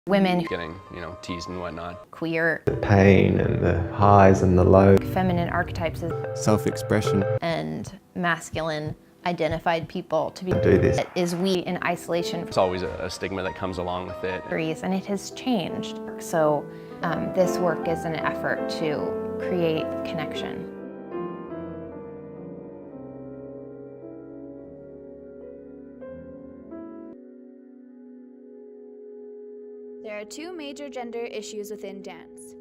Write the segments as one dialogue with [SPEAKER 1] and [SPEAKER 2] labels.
[SPEAKER 1] Women,
[SPEAKER 2] getting, teased and whatnot.
[SPEAKER 1] queer,
[SPEAKER 3] The pain and the highs and the lows.
[SPEAKER 1] feminine archetypes,
[SPEAKER 4] Self-expression.
[SPEAKER 1] and masculine identified people to be
[SPEAKER 3] Do this.
[SPEAKER 1] that is we in isolation
[SPEAKER 2] There's always a stigma that comes along with it.
[SPEAKER 1] and it has changed. So this work is an effort to create connection.
[SPEAKER 5] There are two major gender issues within dance.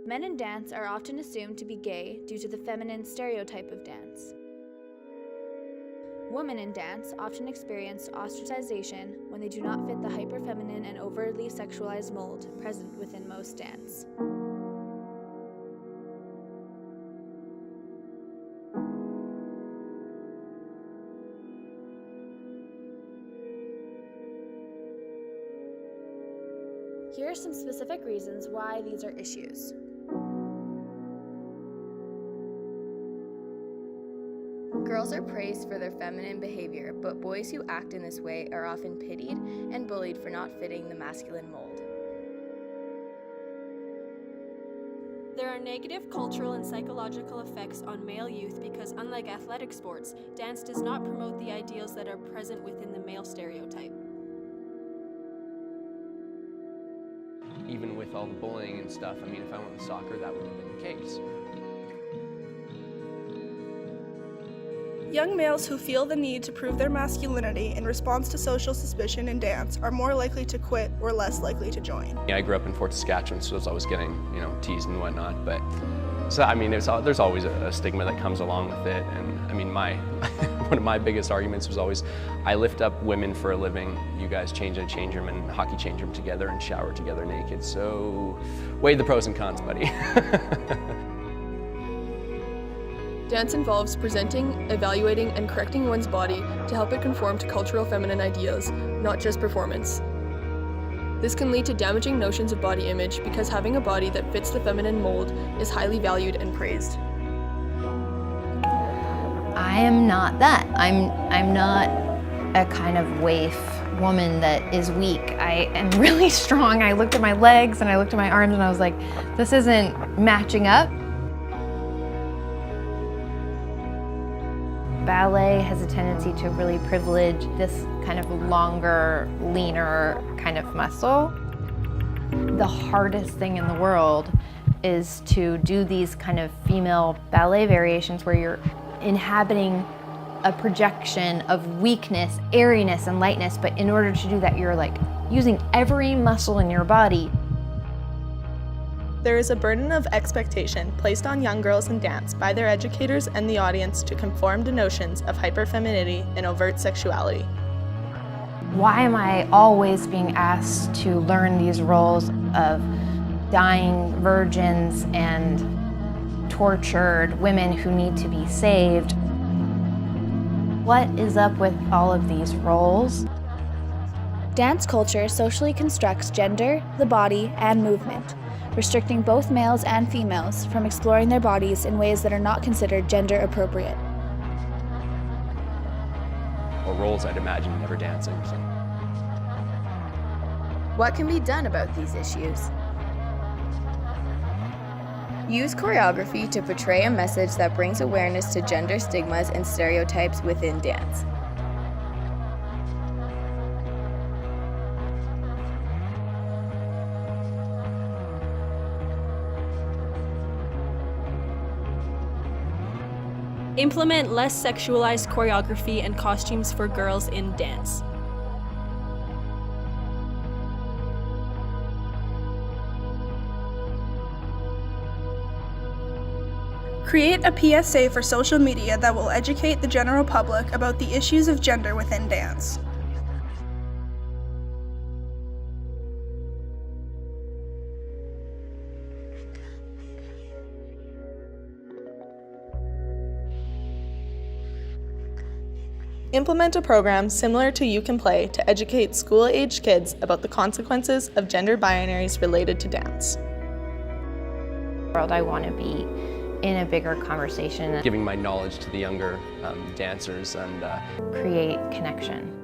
[SPEAKER 5] Men in dance are often assumed to be gay due to the feminine stereotype of dance. Women in dance often experience ostracization when they do not fit the hyperfeminine and overtly sexualized mold present within most dance. Here are some specific reasons why these are issues.
[SPEAKER 6] Girls are praised for their feminine behavior, but boys who act in this way are often pitied and bullied for not fitting the masculine mold.
[SPEAKER 7] There are negative cultural and psychological effects on male youth because, unlike athletic sports, dance does not promote the ideals that are present within the male stereotype.
[SPEAKER 2] Even with all the bullying and stuff, if I went with soccer, that would have been the case.
[SPEAKER 8] Young males who feel the need to prove their masculinity in response to social suspicion in dance are more likely to quit or less likely to join.
[SPEAKER 2] I grew up in Fort Saskatchewan, so I was always getting, teased and whatnot. But so there's always a stigma that comes along with it. And one of my biggest arguments was always, I lift up women for a living. You guys change in a change room and hockey change room together and shower together naked. So weigh the pros and cons, buddy.
[SPEAKER 9] Dance involves presenting, evaluating, and correcting one's body to help it conform to cultural feminine ideas, not just performance. This can lead to damaging notions of body image because having a body that fits the feminine mold is highly valued and praised.
[SPEAKER 1] I am not that. I'm not a kind of waif woman that is weak. I am really strong. I looked at my legs and I looked at my arms and I was like, this isn't matching up. Ballet has a tendency to really privilege this kind of longer, leaner kind of muscle. The hardest thing in the world is to do these kind of female ballet variations where you're inhabiting a projection of weakness, airiness, and lightness, but in order to do that, you're like using every muscle in your body.
[SPEAKER 8] There is a burden of expectation placed on young girls in dance by their educators and the audience to conform to notions of hyperfemininity and overt sexuality.
[SPEAKER 1] Why am I always being asked to learn these roles of dying virgins and tortured women who need to be saved? What is up with all of these roles?
[SPEAKER 5] Dance culture socially constructs gender, the body, and movement, restricting both males and females from exploring their bodies in ways that are not considered gender appropriate.
[SPEAKER 2] Or roles I'd imagine never dancing. So.
[SPEAKER 6] What can be done about these issues? Use choreography to portray a message that brings awareness to gender stigmas and stereotypes within dance.
[SPEAKER 7] Implement less sexualized choreography and costumes for girls in dance.
[SPEAKER 8] Create a PSA for social media that will educate the general public about the issues of gender within dance. Implement a program similar to You Can Play to educate school-aged kids about the consequences of gender binaries related to dance.
[SPEAKER 1] I want to be in a bigger conversation.
[SPEAKER 2] Giving my knowledge to the younger dancers and
[SPEAKER 1] create connection.